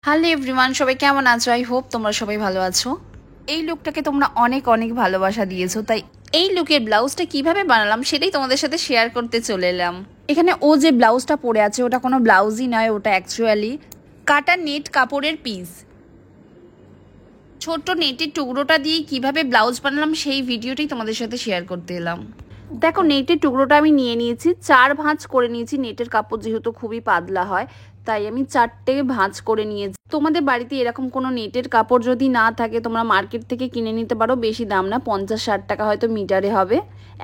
Hello everyone, সবাই কেমন আছো? আই হোপ তোমরা সবাই ভালো আছো। এই লুকটাকে তোমরা অনেক অনেক ভালোবাসা দিয়েছো, তাই এই লুকের ব্লাউজটা কিভাবে বানালাম সেটাই তোমাদের সাথে শেয়ার করতে চলে এলাম। এখানে ও যে ব্লাউজটা পরে আছে ওটা কোনো ব্লাউজই নয়, ওটা অ্যাকচুয়ালি কাটা নেট কাপড়ের পিস। ছোট্ট নেটের টুকরোটা দিয়ে কিভাবে ব্লাউজ বানালাম সেই ভিডিওটাই তোমাদের সাথে শেয়ার করতে এলাম। দেখো, নেটের টুকরোটা আমি নিয়ে নিয়েছি, 4 ভাঁজ করে নিয়েছি। নেটের কাপড় যেহেতু খুবই পাতলা হয় তাই আমি 4টে ভাঁজ করে নিয়েছি। তোমাদের বাড়িতে এরকম কোনো নেটের কাপড় যদি না থাকে তোমরা মার্কেট থেকে কিনে নিতে পারো, বেশি দাম না, 50-60 টাকা হয়তো মিটারে হবে।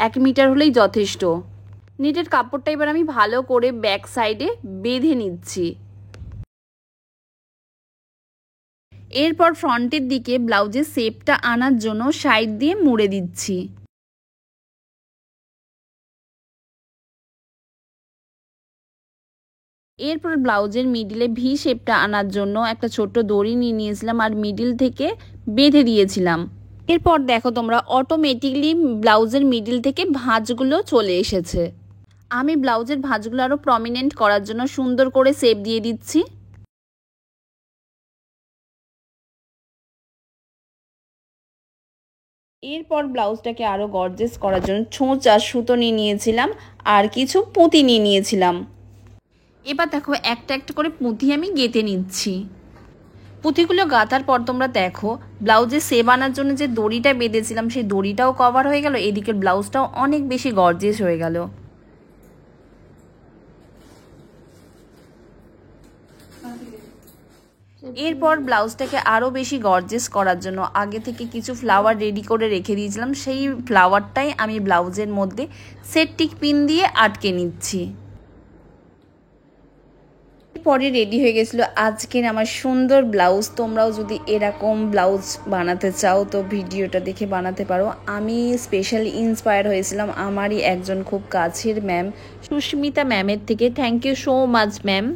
1 মিটার হলেই যথেষ্ট। নেটের কাপড়টা এবার আমি ভালো করে ব্যাক সাইডে বেঁধে নিচ্ছি। এরপর ফ্রন্টের দিকে ব্লাউজের শেপটা আনার জন্য সাইড দিয়ে মুড়ে দিচ্ছি। এরপর ব্লাউজের মিডিলে ভি শেপটা আনার জন্য একটা ছোট্ট দড়ি নিয়ে নিয়েছিলাম আর মিডিল থেকে বেঁধে দিয়েছিলাম। এরপর দেখো তোমরা, অটোমেটিকলি ব্লাউজের মিডিল থেকে ভাঁজগুলো চলে এসেছে। আমি ব্লাউজের ভাঁজগুলো আরও প্রমিনেন্ট করার জন্য সুন্দর করে শেপ দিয়ে দিচ্ছি। এরপর ব্লাউজটাকে আরও গর্জেস করার জন্য ছোঁচ আর সুতো নিয়ে নিয়েছিলাম আর কিছু পুঁতি নিয়ে নিয়েছিলাম। এবার দেখো, একটা একটা করে পুঁতি আমি গেঁথে নিচ্ছি। পুঁতিগুলো গাঁথার পর তোমরা দেখো, ব্লাউজে শেপ আনার জন্য যে দড়িটা বেঁধেছিলাম সেই দড়িটাও কভার হয়ে গেল, এদিকের ব্লাউজটাও অনেক বেশি গর্জিয়াস হয়ে গেল। এরপর ব্লাউজটাকে আরও বেশি গর্জিয়াস করার জন্য আগে থেকে কিছু ফ্লাওয়ার রেডি করে রেখে দিয়েছিলাম, সেই ফ্লাওয়ারটাই আমি ব্লাউজের মধ্যে সেটটিক পিন দিয়ে আটকে নিচ্ছি। পরে রেডি হয়ে গেছিলো আজকের আমার সুন্দর ব্লাউজ। তোমরাও যদি এরকম ব্লাউজ বানাতে চাও তো ভিডিওটা দেখে বানাতে পারো। আমি স্পেশালি ইন্সপায়ার হয়েছিলাম আমারই একজন খুব কাছের ম্যাম, সুস্মিতা ম্যামের থেকে। Thank you so much ma'am.